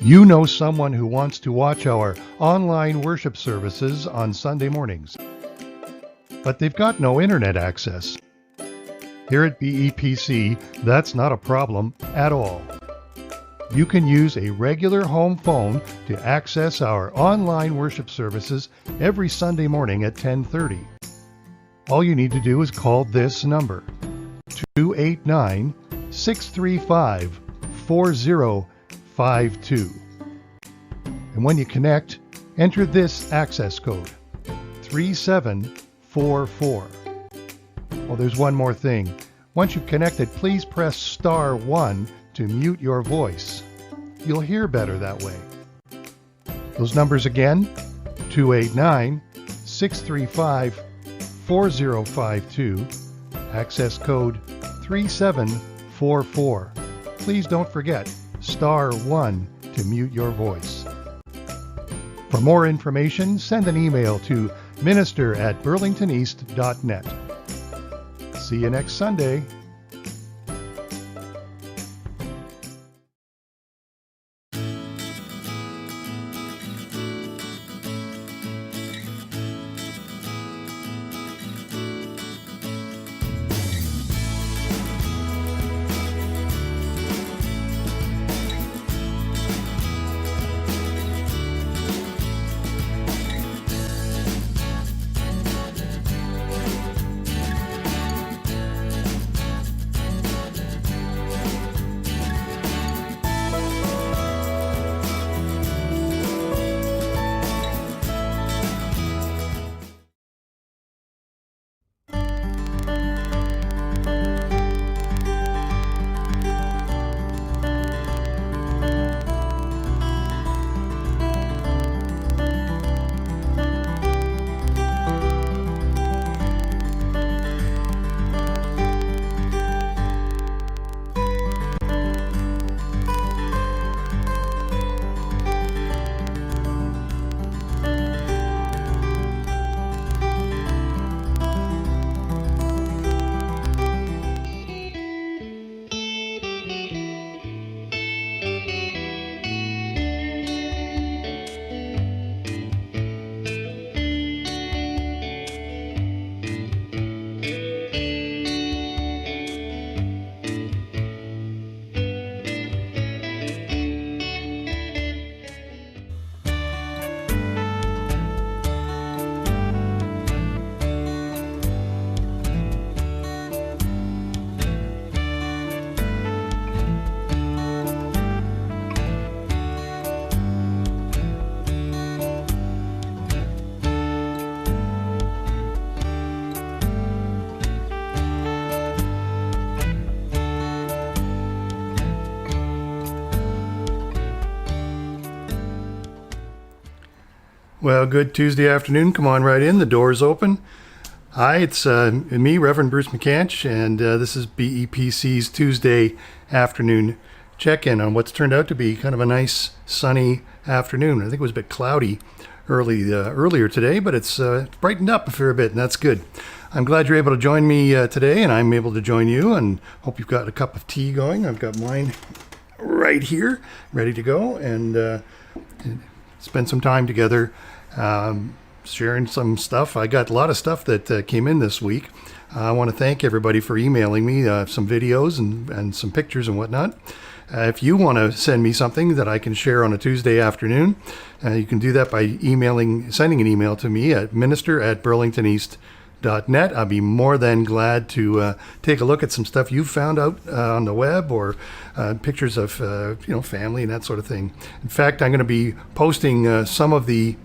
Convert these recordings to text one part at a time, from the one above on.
You know someone who wants to watch our online worship services on Sunday mornings, but they've got no internet access. Here at BEPC, that's not a problem at all. You can use a regular home phone to access our online worship services every Sunday morning at 10:30. All you need to do is call this number, 289-635-4052. And when you connect, enter this access code, 3744. Well, there's one more thing. Once you've connected, please press *1 to mute your voice. You'll hear better that way. Those numbers again, 289-635-4052, access code 3744. Please don't forget, *1 to mute your voice. For more information, send an email to minister@burlingtoneast.net. See you next Sunday. Well, good Tuesday afternoon. Come on right in. The door's open. Hi, it's me, Reverend Bruce McCanch, and this is BEPC's Tuesday afternoon check-in on what's turned out to be kind of a nice sunny afternoon. I think it was a bit cloudy earlier today, but it's brightened up a fair bit, and that's good. I'm glad you're able to join me today, and I'm able to join you, and hope you've got a cup of tea going. I've got mine right here, ready to go, and spend some time together sharing some stuff. I got a lot of stuff that came in this week. I want to thank everybody for emailing me some videos and some pictures and whatnot. If you want to send me something that I can share on a Tuesday afternoon, you can do that by sending an email to me at minister@burlingtoneast.net. I'll be more than glad to take a look at some stuff you've found out on the web, or pictures of family and that sort of thing. In fact, I'm going to be posting some of the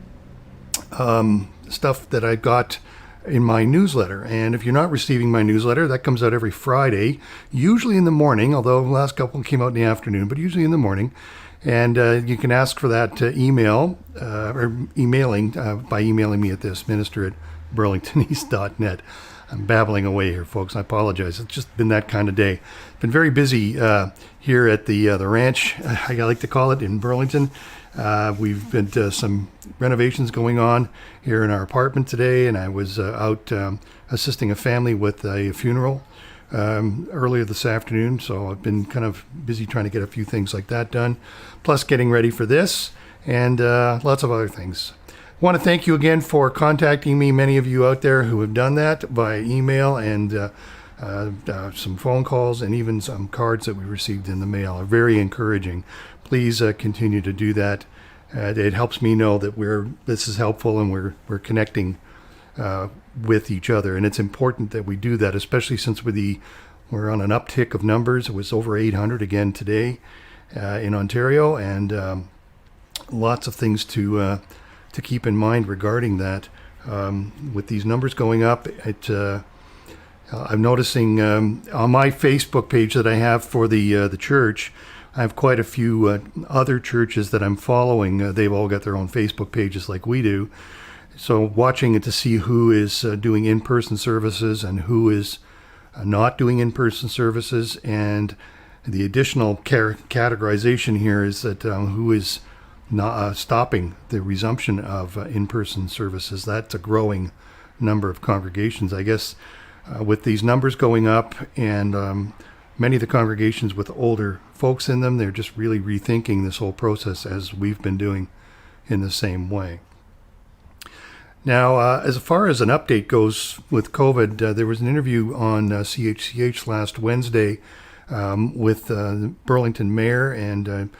stuff that I got in my newsletter. And if you're not receiving my newsletter, that comes out every Friday, usually in the morning, although the last couple came out in the afternoon, but usually in the morning. And you can ask for that email or emailing by emailing me at this, minister@burlingtoneast.net. I'm babbling away here, folks. I apologize. It's just been that kind of day. Been very busy here at the ranch, I like to call it, in Burlington. We've been some renovations going on here in our apartment today, and I was out assisting a family with a funeral earlier this afternoon, so I've been kind of busy trying to get a few things like that done, plus getting ready for this and lots of other things. I want to thank you again for contacting me, many of you out there who have done that via email and some phone calls and even some cards that we received in the mail are very encouraging. Please continue to do that. It helps me know that this is helpful and we're connecting with each other, and it's important that we do that, especially since we're on an uptick of numbers. It was over 800 again today in Ontario, and lots of things to keep in mind regarding that. With these numbers going up, I'm noticing on my Facebook page that I have for the church, I have quite a few other churches that I'm following. They've all got their own Facebook pages like we do. So watching it to see who is doing in-person services and who is not doing in-person services. And the additional categorization here is that who is not stopping the resumption of in-person services. That's a growing number of congregations. I guess with these numbers going up and many of the congregations with older folks in them, they're just really rethinking this whole process as we've been doing in the same way. Now, as far as an update goes with COVID, there was an interview on CHCH last Wednesday with the Burlington mayor, and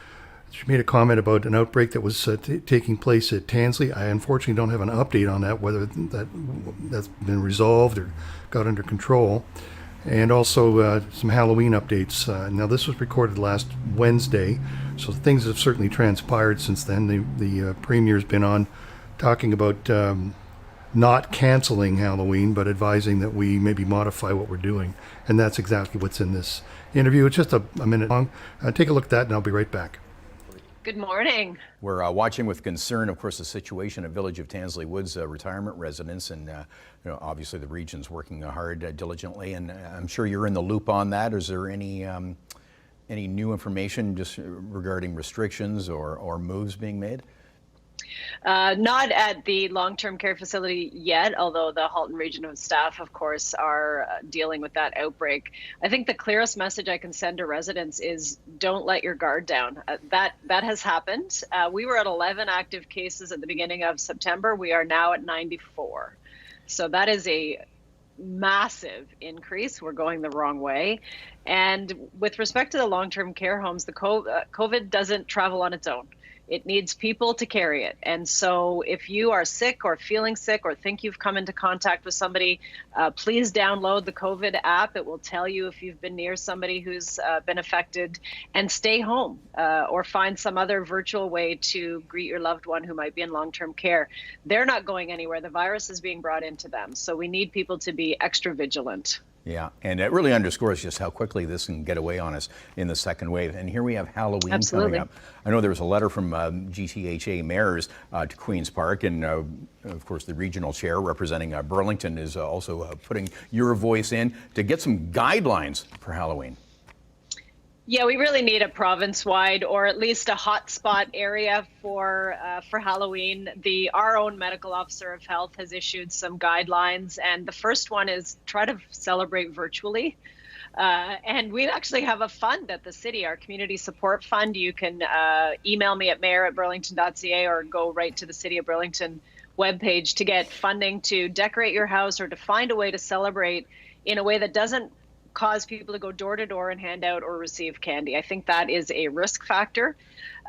she made a comment about an outbreak that was taking place at Tansley. I unfortunately don't have an update on that, whether that's been resolved or got under control. And also some Halloween updates. Now, this was recorded last Wednesday, so things have certainly transpired since then. The Premier's been on talking about not canceling Halloween, but advising that we maybe modify what we're doing. And that's exactly what's in this interview. It's just a minute long. Take a look at that, and I'll be right back. Good morning. We're watching with concern, of course, the situation at Village of Tansley Woods retirement residents, and obviously the region's working hard diligently, and I'm sure you're in the loop on that. Is there any new information just regarding restrictions or moves being made? Not at the long-term care facility yet, although the Halton regional staff, of course, are dealing with that outbreak. I think the clearest message I can send to residents is don't let your guard down. That has happened. We were at 11 active cases at the beginning of September. We are now at 94. So that is a massive increase. We're going the wrong way. And with respect to the long-term care homes, the COVID doesn't travel on its own. It needs people to carry it. And so if you are sick or feeling sick or think you've come into contact with somebody, please download the COVID app. It will tell you if you've been near somebody who's been affected, and stay home or find some other virtual way to greet your loved one who might be in long-term care. They're not going anywhere. The virus is being brought into them. So we need people to be extra vigilant. Yeah, and it really underscores just how quickly this can get away on us in the second wave. And here we have Halloween coming up. I know there was a letter from GTHA mayors to Queen's Park, and of course the regional chair representing Burlington is also putting your voice in to get some guidelines for Halloween. Yeah, we really need a province-wide or at least a hotspot area for Halloween. Our own medical officer of health has issued some guidelines, and the first one is try to celebrate virtually. And we actually have a fund at the city, our community support fund. You can email me at mayor@burlington.ca or go right to the City of Burlington webpage to get funding to decorate your house or to find a way to celebrate in a way that doesn't cause people to go door to door and hand out or receive candy. I think that is a risk factor.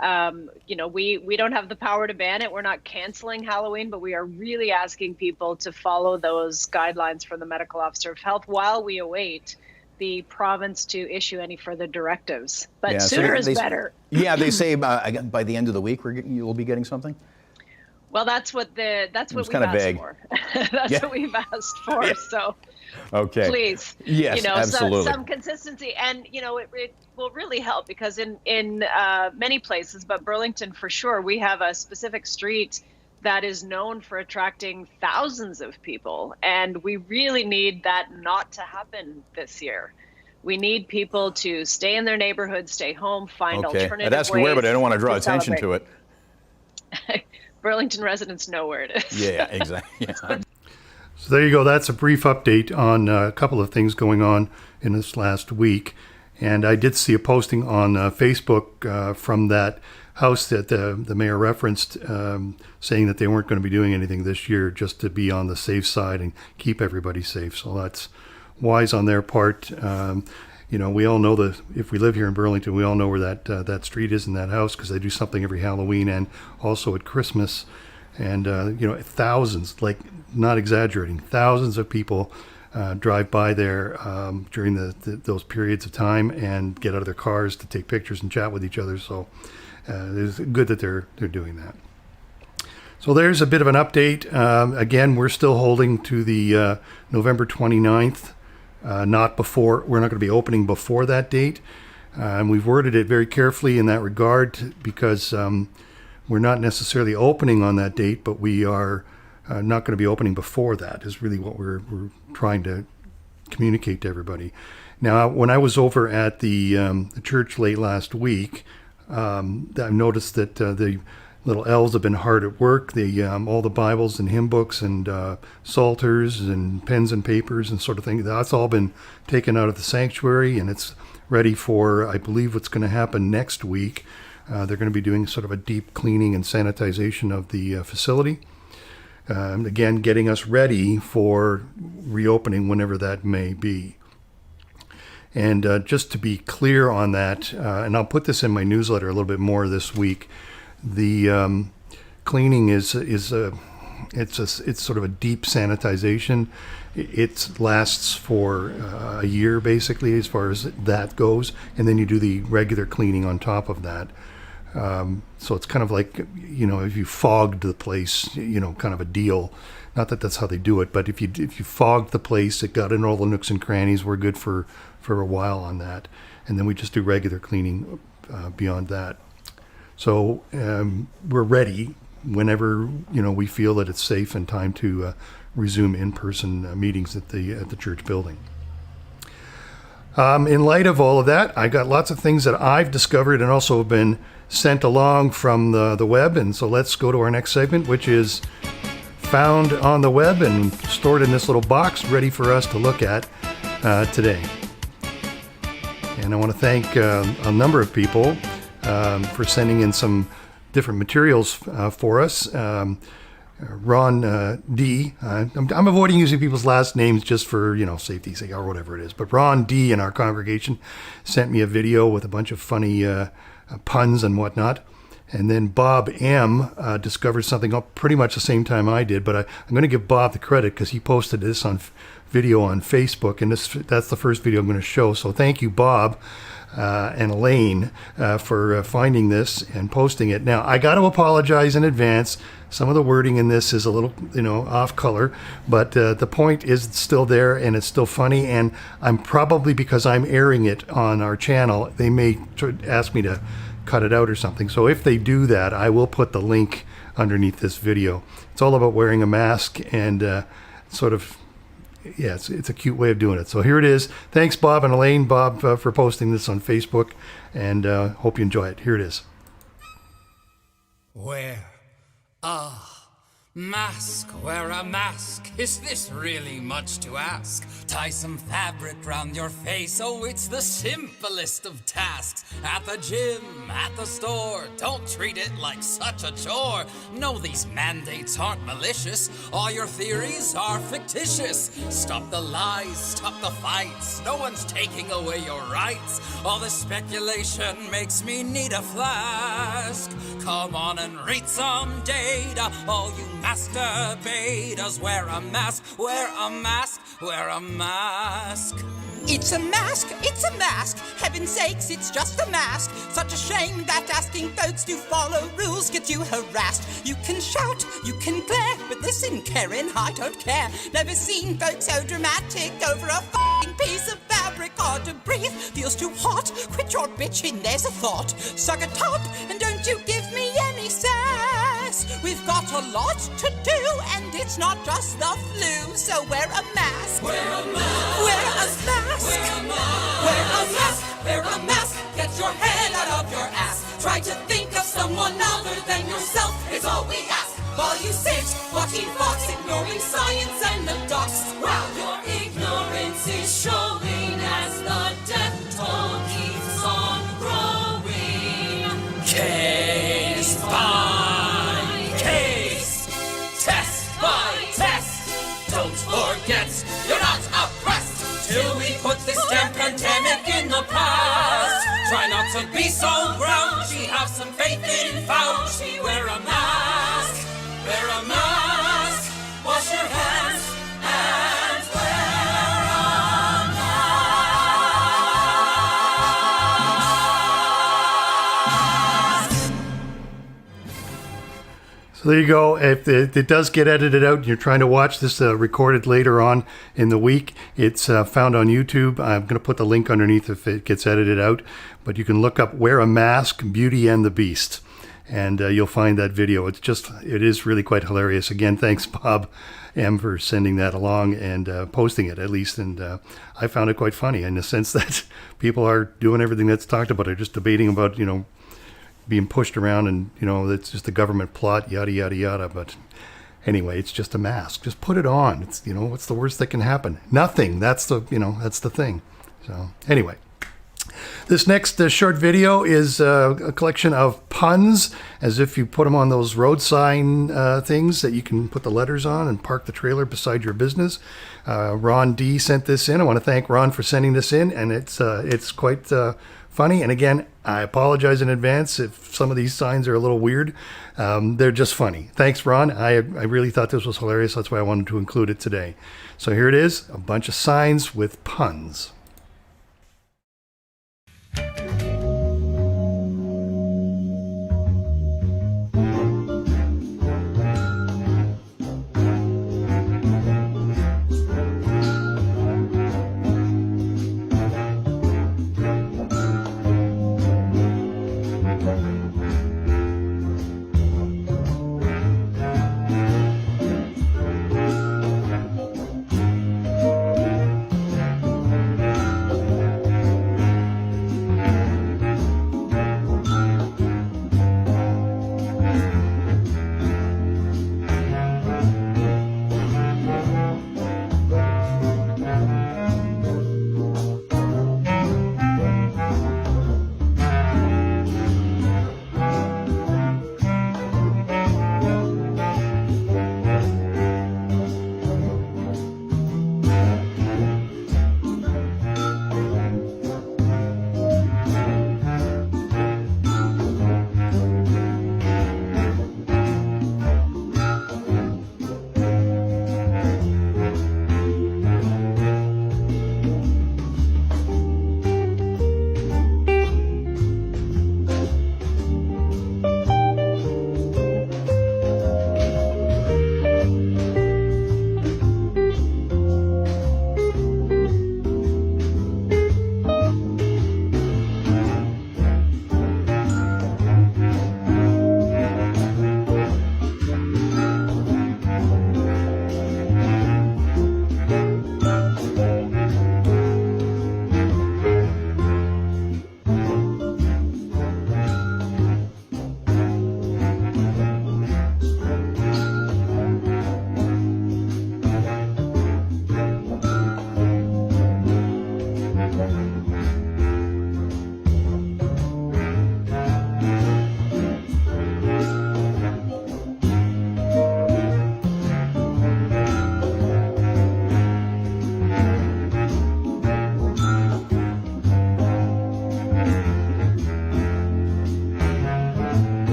We don't have the power to ban it. We're not canceling Halloween, but we are really asking people to follow those guidelines from the medical officer of health while we await the province to issue any further directives. But yeah, sooner is better. Yeah, they say by the end of the week you'll be getting something. Well, that's what we've asked for. That's what we've asked for. Yeah. So, okay, please, yes, absolutely, some consistency, and it will really help because in many places, but Burlington for sure, we have a specific street that is known for attracting thousands of people, and we really need that not to happen this year. We need people to stay in their neighborhood, stay home, find alternative ways. I'd ask you where, but I don't want to draw attention to it. Burlington residents know where it is. Yeah, exactly. Yeah. So there you go. That's a brief update on a couple of things going on in this last week. And I did see a posting on Facebook from that house that the mayor referenced, saying that they weren't going to be doing anything this year, just to be on the safe side and keep everybody safe. So that's wise on their part. We all know if we live here in Burlington, we all know where that street is in that house, because they do something every Halloween and also at Christmas. And, thousands, like not exaggerating, thousands of people drive by there during those periods of time and get out of their cars to take pictures and chat with each other. So it's good that they're doing that. So there's a bit of an update. Again, we're still holding to the November 29th, not before. We're not going to be opening before that date. And we've worded it very carefully in that regard, because we're not necessarily opening on that date, but we are not going to be opening before that, is really what we're trying to communicate to everybody. Now, when I was over at the church late last week, I noticed that the little elves have been hard at work. All the Bibles and hymn books and psalters and pens and papers and sort of thing, that's all been taken out of the sanctuary, and it's ready for, I believe, what's going to happen next week. They're going to be doing sort of a deep cleaning and sanitization of the facility. Again, getting us ready for reopening whenever that may be. And just to be clear on that, and I'll put this in my newsletter a little bit more this week, the cleaning is sort of a deep sanitization. It lasts for a year, basically, as far as that goes, and then you do the regular cleaning on top of that. So it's kind of like, if you fogged the place, kind of a deal. Not that that's how they do it, but if you fogged the place, it got in all the nooks and crannies, we're good for a while on that. And then we just do regular cleaning beyond that. So we're ready whenever, we feel that it's safe and time to resume in-person meetings at the church building. In light of all of that, I got lots of things that I've discovered and also have been sent along from the web. And so let's go to our next segment, which is found on the web and stored in this little box, ready for us to look at today. And I want to thank a number of people for sending in some different materials for us. Ron D. I'm avoiding using people's last names just for, safety's sake or whatever it is. But Ron D. in our congregation sent me a video with a bunch of funny puns and whatnot. And then Bob M. discovered something up pretty much the same time I did. But I'm going to give Bob the credit because he posted this on video on Facebook. And that's the first video I'm going to show. So thank you, Bob. And Elaine for finding this and posting it. Now, I got to apologize in advance. Some of the wording in this is a little, off color, but the point is still there and it's still funny. And I'm probably, because I'm airing it on our channel, they may ask me to cut it out or something. So if they do that, I will put the link underneath this video. It's all about wearing a mask and sort of, yeah, it's a cute way of doing it. So here it is. Thanks, Bob and Elaine. Bob, for posting this on Facebook, and hope you enjoy it. Here it is. Wear a mask, wear a mask. Is this really much to ask? Tie some fabric round your face. Oh, it's the simplest of tasks. At the gym, at the store, don't treat it like such a chore. No, these mandates aren't malicious. All your theories are fictitious. Stop the lies, stop the fights. No one's taking away your rights. All this speculation makes me need a flask. Come on and read some data. All you masturbators, wear a mask, wear a mask, wear a mask. It's a mask, it's a mask. Heaven's sakes, it's just a mask. Such a shame that asking folks to follow rules gets you harassed. You can shout, you can glare, but listen, Karen, I don't care. Never seen folks so dramatic over a f***ing piece of fabric. Hard to breathe, feels too hot. Quit your bitching, there's a thought. Suck it up, and don't you give me any sass. We've got a lot to do, and it's not just the flu. So wear a mask. Wear a mask. Wear a mask. Wear a mask. Wear a mask. Wear a mask. Get your head out of your ass. Try to think of someone other than yourself. It's all we ask. while you sit watching Fox, ignoring science and the docs. Well, your ignorance is showing as the death toll keeps on growing. Case by case, test by test. Don't forget, you're not oppressed till we put this damn pandemic in the past. Try not to be so grouchy, have some faith in Fauci. Wear a mask, wash your hands, and wear a mask. So there you go. If it does get edited out and you're trying to watch this recorded later on in the week, it's found on YouTube. I'm going to put the link underneath if it gets edited out. But you can look up Wear a Mask, Beauty and the Beast. And you'll find that video. It is really quite hilarious. Again, thanks, Bob M, for sending that along and posting it, at least. And I found it quite funny in the sense that people are doing everything that's talked about. They're just debating about, being pushed around and, it's just a government plot, yada, yada, yada. But anyway, it's just a mask. Just put it on. It's, what's the worst that can happen? Nothing. That's the thing. So anyway. This next short video is a collection of puns, as if you put them on those road sign things that you can put the letters on and park the trailer beside your business. Ron D sent this in. I want to thank Ron for sending this in, and it's quite funny. And again, I apologize in advance if some of these signs are a little weird. They're just funny. Thanks, Ron. I really thought this was hilarious. That's why I wanted to include it today. So here it is, a bunch of signs with puns.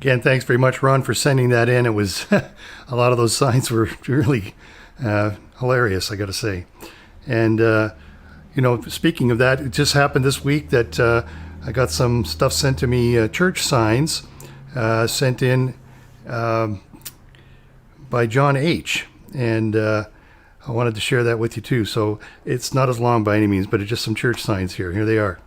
Again, thanks very much, Ron, for sending that in. It was a lot of those signs were really hilarious, I got to say. And speaking of that, it just happened this week that I got some stuff sent to me, church signs sent in by John H. And I wanted to share that with you too. So it's not as long by any means, but it's just some church signs here. Here they are.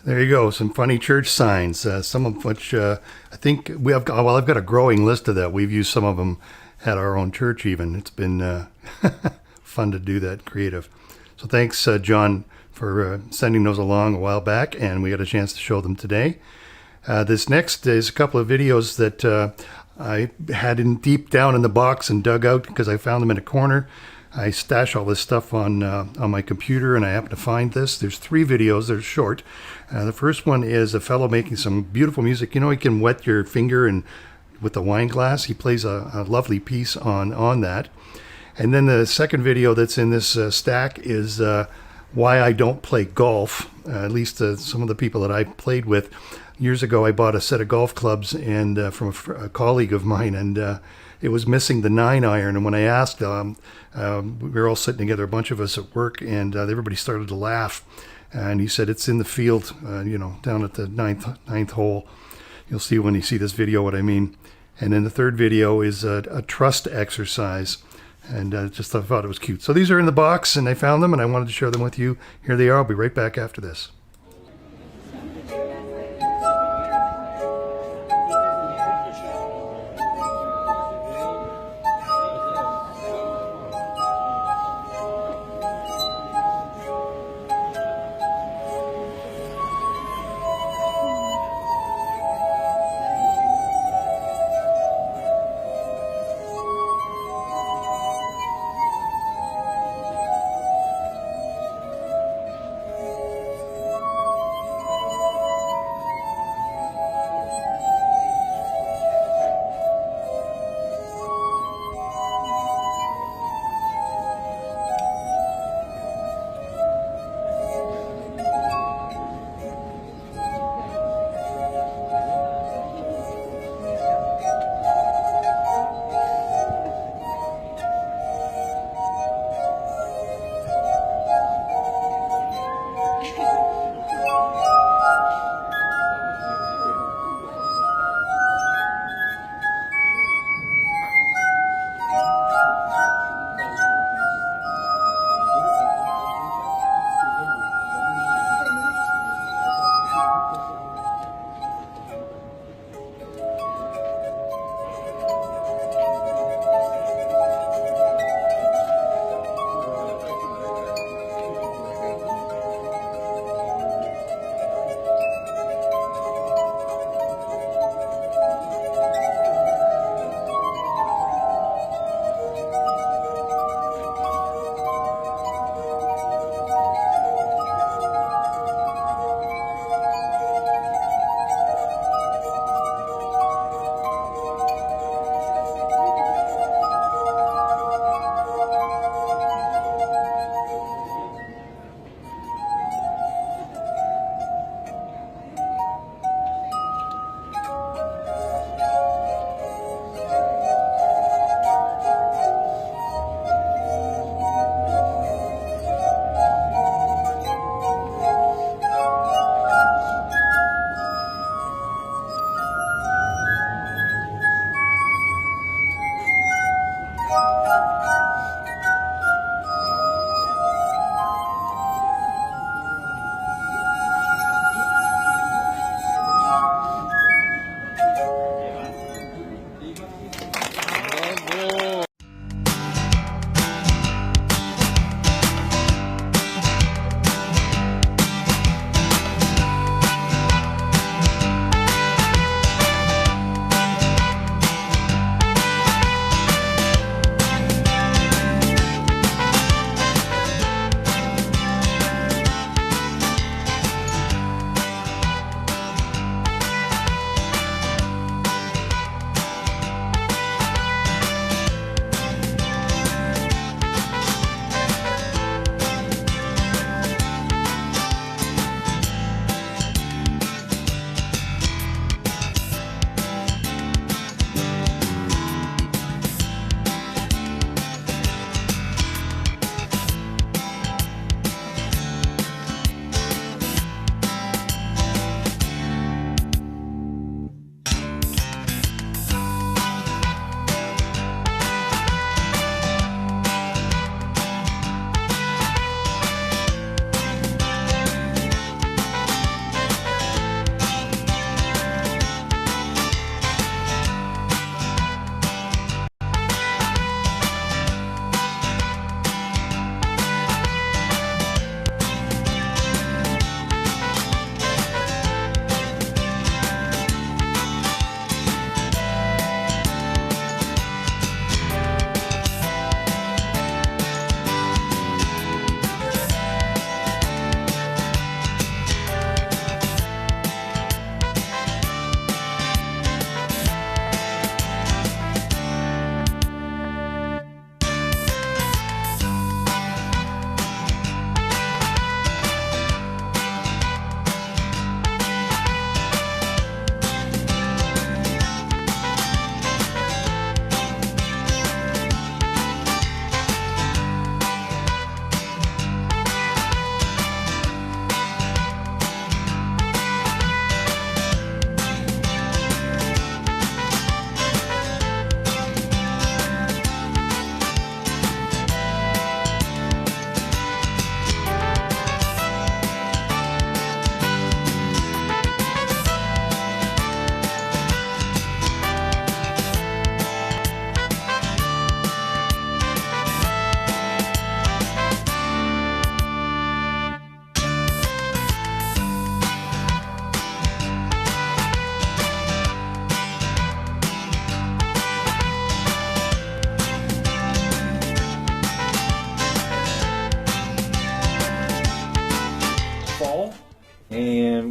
There you go. Some funny church signs, some of which I think we have. Well, I've got a growing list of that. We've used some of them at our own church even. It's been fun to do that, creative. So thanks, John, for sending those along a while back, and we got a chance to show them today. This next is a couple of videos that I had in deep down in the box and dug out because I found them in a corner. I stash all this stuff on my computer, and I happen to find this. There's 3 videos. They're short. The first one is a fellow making some beautiful music. You know, you can wet your finger and with the wine glass. He plays a lovely piece on that. And then the second video that's in this stack is why I don't play golf. At least some of the people that I played with. Years ago, I bought a set of golf clubs and from a colleague of mine, and it was missing the 9-iron. And when I asked, we were all sitting together, a bunch of us at work, and everybody started to laugh. And he said, it's in the field, down at the ninth hole. You'll see when you see this video what I mean. And then the third video is a trust exercise. And I thought it was cute. So these are in the box, and I found them, and I wanted to share them with you. Here they are. I'll be right back after this.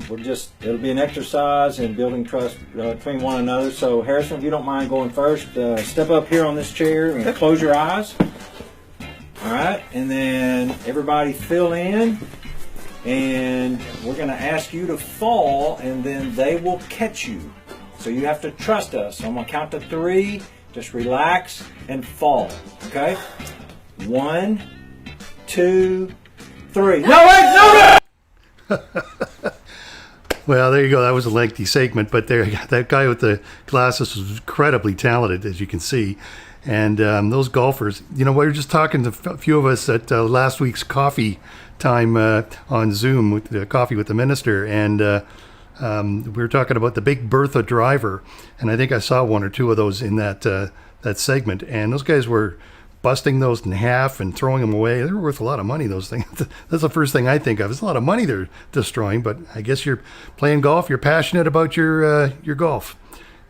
it'll be an exercise in building trust between one another. So Harrison, if you don't mind going first, step up here on this chair and close your eyes. All right, and then everybody fill in, and we're going to ask you to fall, and then they will catch you. So you have to trust us. So I'm going to count to 3. Just relax and fall. Okay? 1, 2, 3. No, wait, no! Well, there you go. That was a lengthy segment, but there, that guy with the glasses was incredibly talented, as you can see. And those golfers, you know, we were just talking to a few of us at last week's coffee time on Zoom with Coffee with the Minister, and we were talking about the Big Bertha driver, and I think I saw 1 or 2 of those in that segment, and those guys were busting those in half and throwing them away. They were worth a lot of money, those things. That's the first thing I think of. It's a lot of money they're destroying, but I guess you're playing golf, you're passionate about your golf.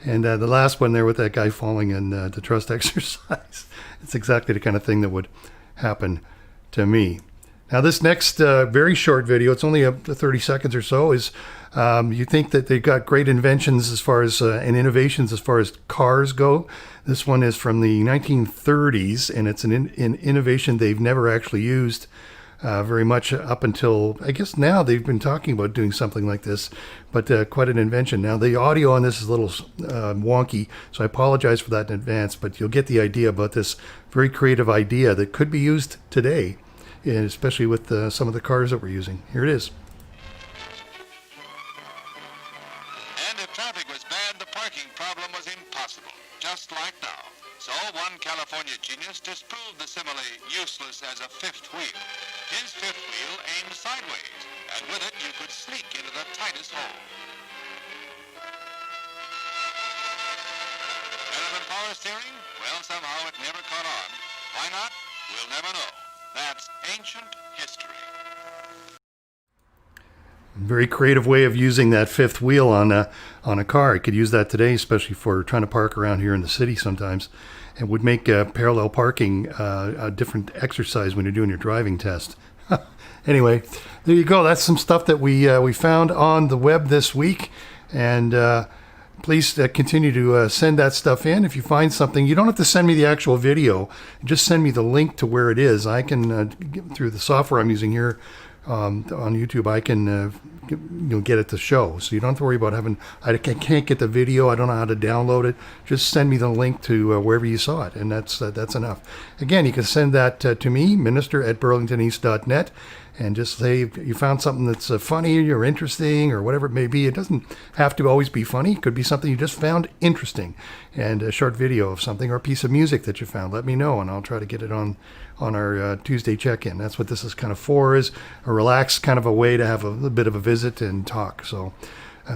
And the last one there with that guy falling in the trust exercise, it's exactly the kind of thing that would happen to me. Now, this next very short video, it's only 30 seconds or so, is you think that they've got great inventions as far as and innovations as far as cars go. This one is from the 1930s, and it's an innovation they've never actually used very much up until, I guess now they've been talking about doing something like this, but quite an invention. Now, the audio on this is a little wonky, so I apologize for that in advance, but you'll get the idea about this very creative idea that could be used today, and especially with some of the cars that we're using. Here it is. And if traffic was bad, the parking problem was impossible, just like now. So one California genius disproved the simile useless as a fifth wheel. His fifth wheel aimed sideways, and with it you could sneak into the tightest hole. Better than power steering? Well, somehow it never caught on. Why not? We'll never know. That's ancient history. Very creative way of using that fifth wheel on a car. You could use that today, especially for trying to park around here in the city sometimes. It would make parallel parking a different exercise when you're doing your driving test. Anyway, there you go. That's some stuff that we found on the web this week. And please continue to send that stuff in. If you find something, you don't have to send me the actual video. Just send me the link to where it is. I can, through the software I'm using here, on YouTube, I can get it to show. So you don't have to worry about having, I can't get the video, I don't know how to download it. Just send me the link to wherever you saw it, and that's enough. Again, you can send that to me, minister@burlingtoneast.net, and just say you found something that's funny or interesting or whatever it may be. It doesn't have to always be funny. It could be something you just found interesting, and a short video of something or a piece of music that you found. Let me know, and I'll try to get it on our Tuesday check-in. That's what this is kind of for, is a relaxed kind of a way to have a little bit of a visit and talk. So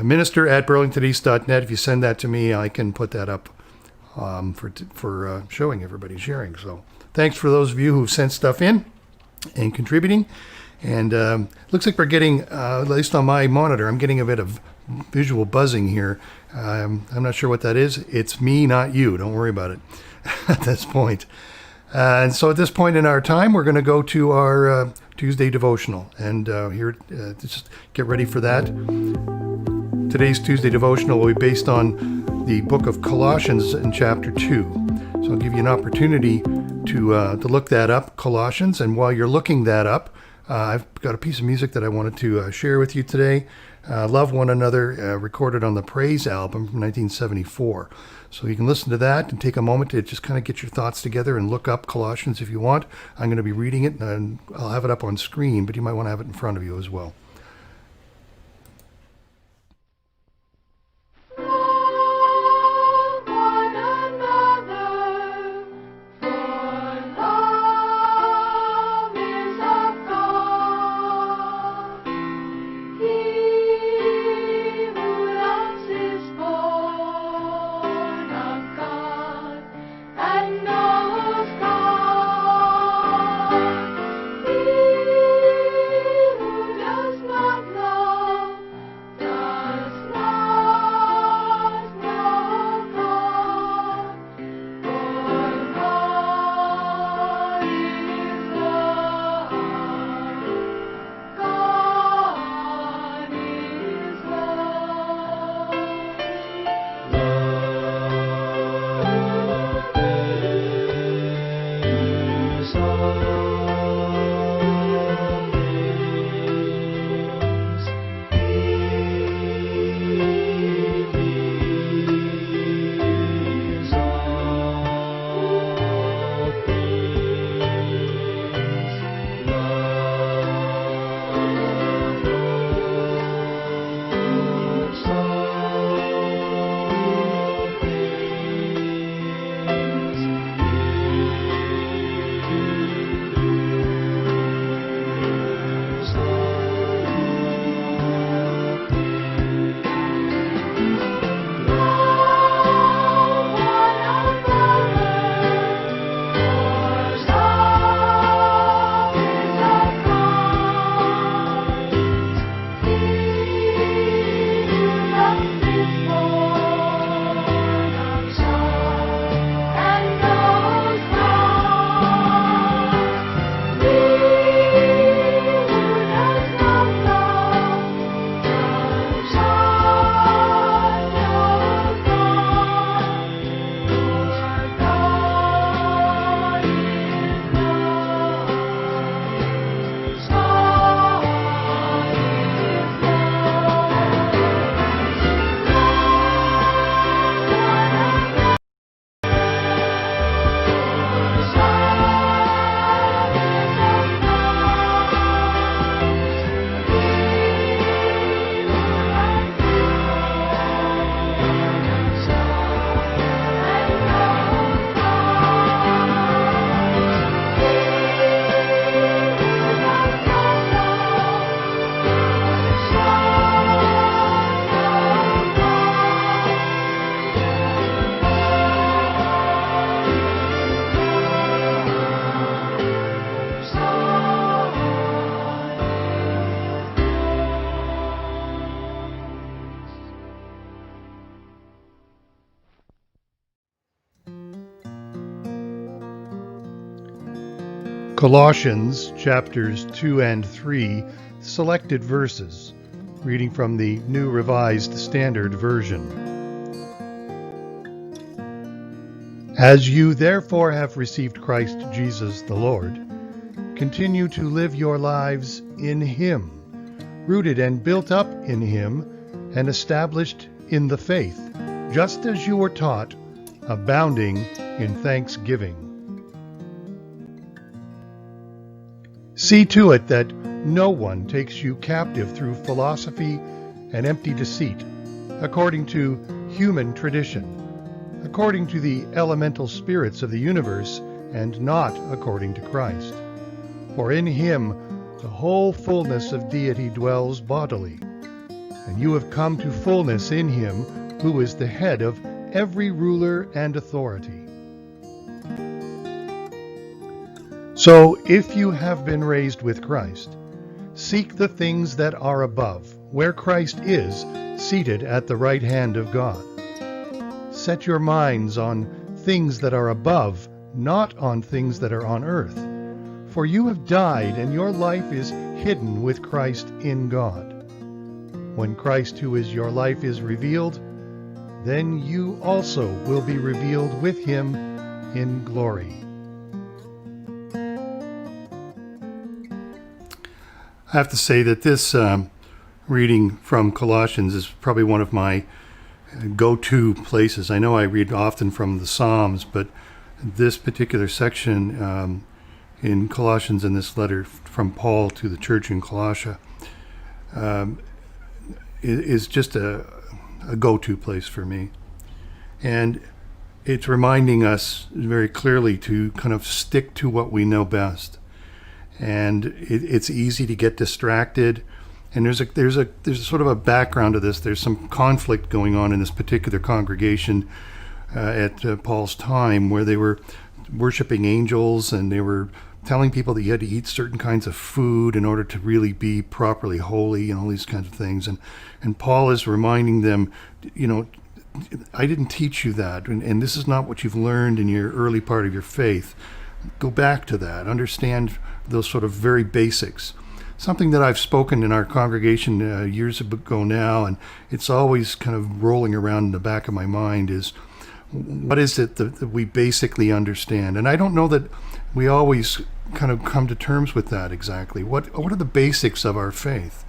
minister@burlingtoneast.net. If you send that to me, I can put that up for showing everybody, sharing. So thanks for those of you who've sent stuff in and contributing. And looks like we're getting, at least on my monitor, I'm getting a bit of visual buzzing here. I'm not sure what that is. It's me, not you. Don't worry about it at this point. And so at this point in our time, we're going to go to our Tuesday devotional. And here, just get ready for that. Today's Tuesday devotional will be based on the book of Colossians in chapter 2. So I'll give you an opportunity to look that up, Colossians. And while you're looking that up, I've got a piece of music that I wanted to share with you today. Love One Another, recorded on the Praise album from 1974. So you can listen to that and take a moment to just kind of get your thoughts together and look up Colossians if you want. I'm going to be reading it, and I'll have it up on screen, but you might want to have it in front of you as well. Just Colossians chapters 2 and 3, selected verses, reading from the New Revised Standard Version. As you therefore have received Christ Jesus the Lord, continue to live your lives in Him, rooted and built up in Him, and established in the faith, just as you were taught, abounding in thanksgiving. See to it that no one takes you captive through philosophy and empty deceit, according to human tradition, according to the elemental spirits of the universe, and not according to Christ. For in Him the whole fullness of deity dwells bodily, and you have come to fullness in Him who is the head of every ruler and authority. So, if you have been raised with Christ, seek the things that are above, where Christ is, seated at the right hand of God. Set your minds on things that are above, not on things that are on earth. For you have died, and your life is hidden with Christ in God. When Christ, who is your life, is revealed, then you also will be revealed with Him in glory. I have to say that this reading from Colossians is probably one of my go-to places. I know I read often from the Psalms, but this particular section in Colossians, in this letter from Paul to the church in Colossia, is just a go-to place for me. And it's reminding us very clearly to kind of stick to what we know best. And it's easy to get distracted. And there's a sort of a background to this. There's some conflict going on in this particular congregation at Paul's time, where they were worshiping angels, and they were telling people that you had to eat certain kinds of food in order to really be properly holy, and all these kinds of things. And Paul is reminding them, I didn't teach you that, and this is not what you've learned in your early part of your faith. Go back to that. Understand those sort of very basics. Something that I've spoken in our congregation years ago now, and it's always kind of rolling around in the back of my mind, is what is it that we basically understand? And I don't know that we always kind of come to terms with that exactly. What are the basics of our faith?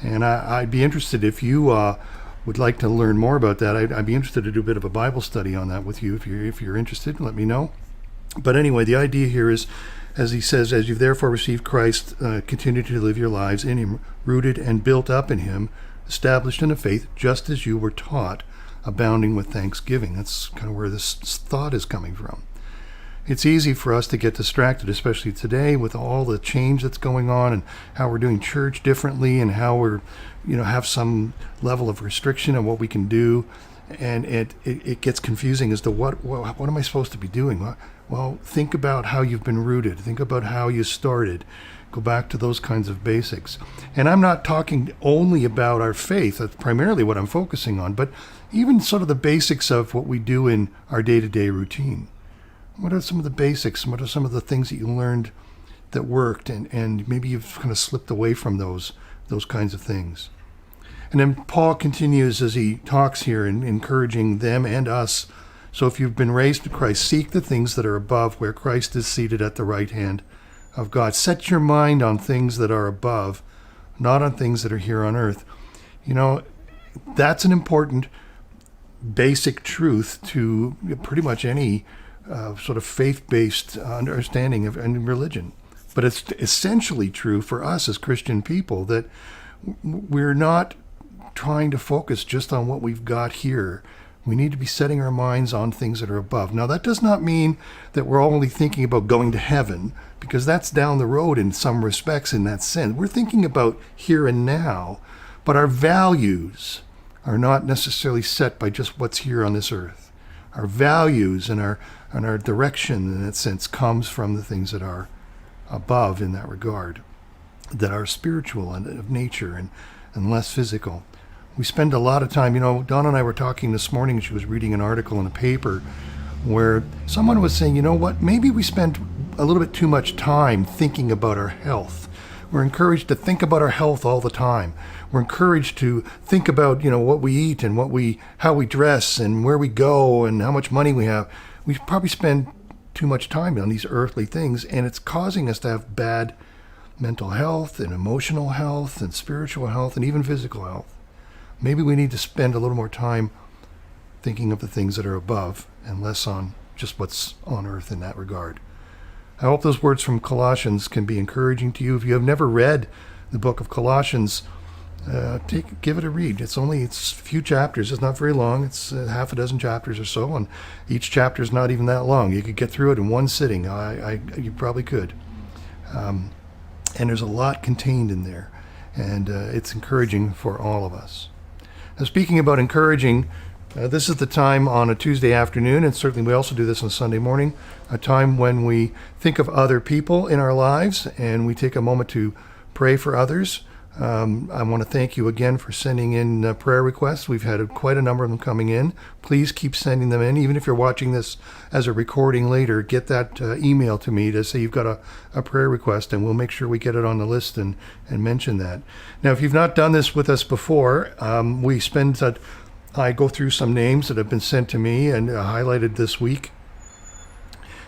And I'd be interested, if you would like to learn more about that, I'd be interested to do a bit of a Bible study on that with you. If you're interested, let me know. But anyway, the idea here is, as he says, as you've therefore received Christ, continue to live your lives in Him, rooted and built up in Him, established in a faith, just as you were taught, abounding with thanksgiving. That's kind of where this thought is coming from. It's easy for us to get distracted, especially today with all the change that's going on and how we're doing church differently, and how we're, have some level of restriction on what we can do. And it gets confusing as to what am I supposed to be doing? Well, think about how you've been rooted. Think about how you started. Go back to those kinds of basics. And I'm not talking only about our faith. That's primarily what I'm focusing on. But even sort of the basics of what we do in our day-to-day routine. What are some of the basics? What are some of the things that you learned that worked, and maybe you've kind of slipped away from those kinds of things? And then Paul continues as he talks here, and encouraging them and us. So if you've been raised to Christ, seek the things that are above, where Christ is seated at the right hand of God. Set your mind on things that are above, not on things that are here on earth. That's an important basic truth to pretty much any sort of faith-based understanding of and religion. But it's essentially true for us as Christian people that we're not trying to focus just on what we've got here. We need to be setting our minds on things that are above. Now, that does not mean that we're only thinking about going to heaven, because that's down the road in some respects in that sense. We're thinking about here and now, but our values are not necessarily set by just what's here on this earth. Our values and our direction, in that sense, comes from the things that are above in that regard, that are spiritual and of nature and less physical. We spend a lot of time, Dawn and I were talking this morning, she was reading an article in a paper where someone was saying, maybe we spend a little bit too much time thinking about our health. We're encouraged to think about our health all the time. We're encouraged to think about, what we eat and how we dress and where we go and how much money we have. We probably spend too much time on these earthly things, and it's causing us to have bad mental health and emotional health and spiritual health and even physical health. Maybe we need to spend a little more time thinking of the things that are above and less on just what's on earth in that regard. I hope those words from Colossians can be encouraging to you. If you have never read the book of Colossians, give it a read. It's a few chapters. It's not very long. It's half a dozen chapters or so, and each chapter is not even that long. You could get through it in one sitting. You probably could. And there's a lot contained in there, and it's encouraging for all of us. Now, speaking about encouraging, this is the time on a Tuesday afternoon, and certainly we also do this on Sunday morning, a time when we think of other people in our lives and we take a moment to pray for others. I want to thank you again for sending in prayer requests. We've had quite a number of them coming in. Please keep sending them in. Even if you're watching this as a recording later, get that email to me to say you've got a prayer request, and we'll make sure we get it on the list and mention that. Now, if you've not done this with us before, I go through some names that have been sent to me and highlighted this week.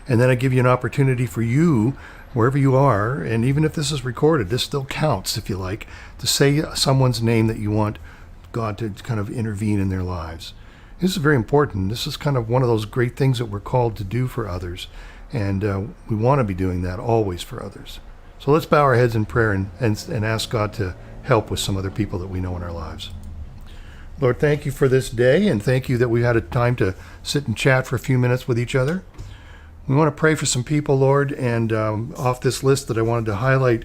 And then I give you an opportunity for you, wherever you are, and even if this is recorded, this still counts, if you like, to say someone's name that you want God to kind of intervene in their lives. This is very important. This is kind of one of those great things that we're called to do for others. And we want to be doing that always for others. So let's bow our heads in prayer and ask God to help with some other people that we know in our lives. Lord, thank you for this day, and thank you that we had a time to sit and chat for a few minutes with each other. We want to pray for some people, Lord, and off this list that I wanted to highlight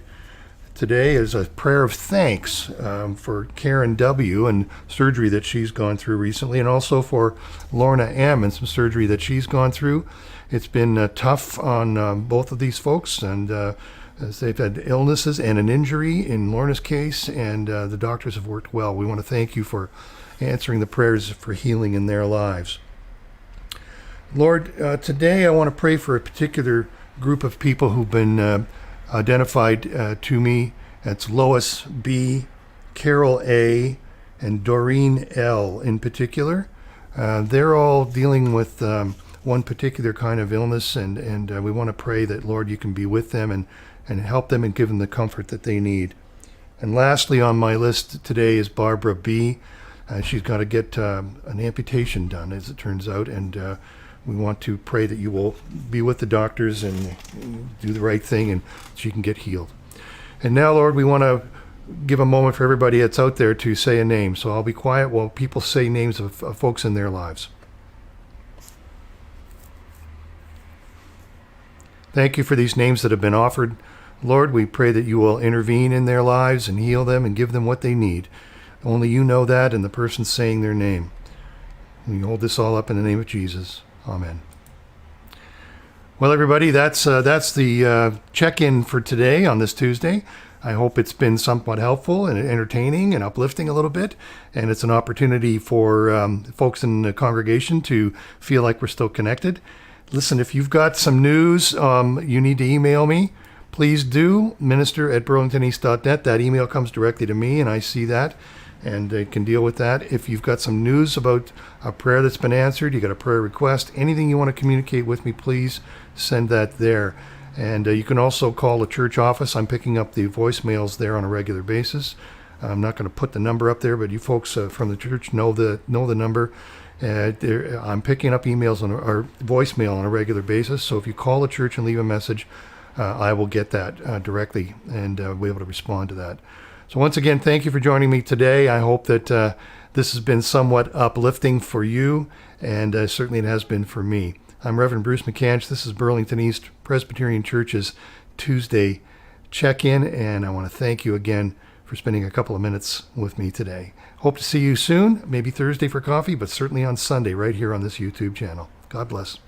today is a prayer of thanks for Karen W. and surgery that she's gone through recently, and also for Lorna M. and some surgery that she's gone through. It's been tough on both of these folks, and as they've had illnesses and an injury in Lorna's case, and the doctors have worked well. We want to thank you for answering the prayers for healing in their lives. Lord, today I want to pray for a particular group of people who've been identified to me. It's Lois B., Carol A., and Doreen L. in particular. They're all dealing with one particular kind of illness, and we want to pray that, Lord, you can be with them and help them and give them the comfort that they need. And lastly on my list today is Barbara B. She's got to get an amputation done, as it turns out, and we want to pray that you will be with the doctors and do the right thing and she can get healed. And now, Lord, we want to give a moment for everybody that's out there to say a name. So I'll be quiet while people say names of folks in their lives. Thank you for these names that have been offered. Lord, we pray that you will intervene in their lives and heal them and give them what they need. Only you know that and the person saying their name. We hold this all up in the name of Jesus. Amen. Well, everybody, that's the check-in for today on this Tuesday. I hope it's been somewhat helpful and entertaining and uplifting a little bit. And it's an opportunity for folks in the congregation to feel like we're still connected. Listen, if you've got some news you need to email me, please do. minister@burlingtoneast.net. That email comes directly to me, and I see that and can deal with that. If you've got some news about a prayer that's been answered, you got a prayer request, anything you want to communicate with me, please send that there. And you can also call the church office. I'm picking up the voicemails there on a regular basis. I'm not going to put the number up there, but you folks from the church know the number. I'm picking up emails or voicemail on a regular basis. So if you call the church and leave a message, I will get that directly and be able to respond to that. So once again, thank you for joining me today. I hope that this has been somewhat uplifting for you, and certainly it has been for me. I'm Reverend Bruce McCanch. This is Burlington East Presbyterian Church's Tuesday check-in, and I want to thank you again for spending a couple of minutes with me today. Hope to see you soon, maybe Thursday for coffee, but certainly on Sunday right here on this YouTube channel. God bless.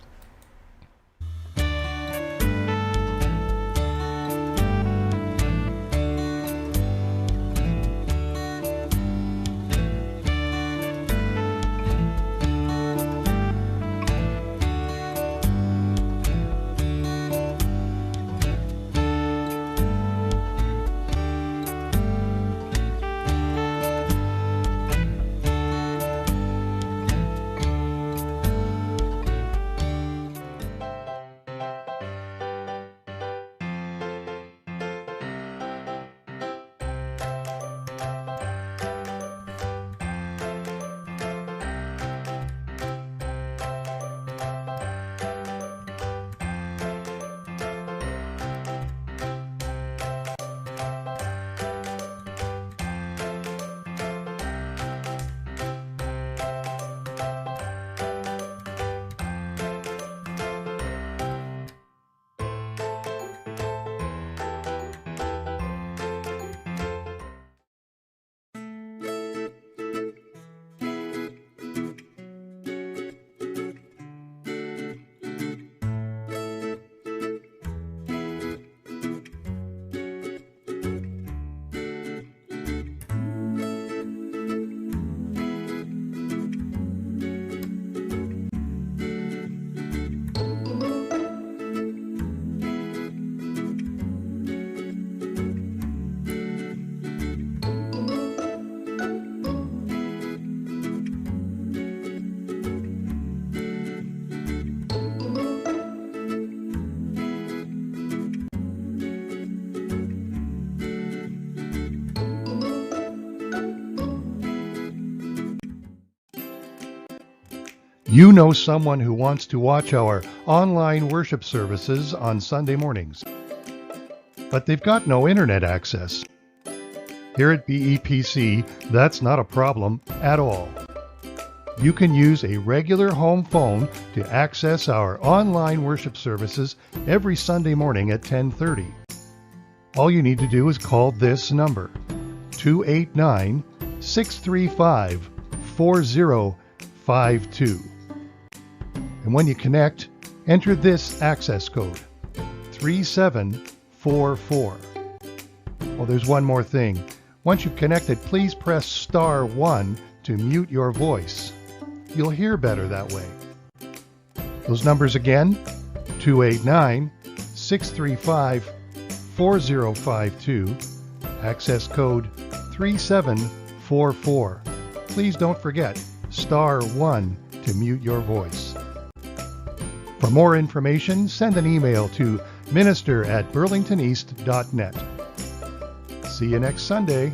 You know someone who wants to watch our online worship services on Sunday mornings, but they've got no internet access. Here at BEPC, that's not a problem at all. You can use a regular home phone to access our online worship services every Sunday morning at 10:30. All you need to do is call this number, 289-635-4052. And when you connect, enter this access code, 3744. Oh, there's one more thing. Once you've connected, please press *1 to mute your voice. You'll hear better that way. Those numbers again, 289-635-4052, access code 3744. Please don't forget, *1 to mute your voice. For more information, send an email to minister@burlingtoneast.net. See you next Sunday.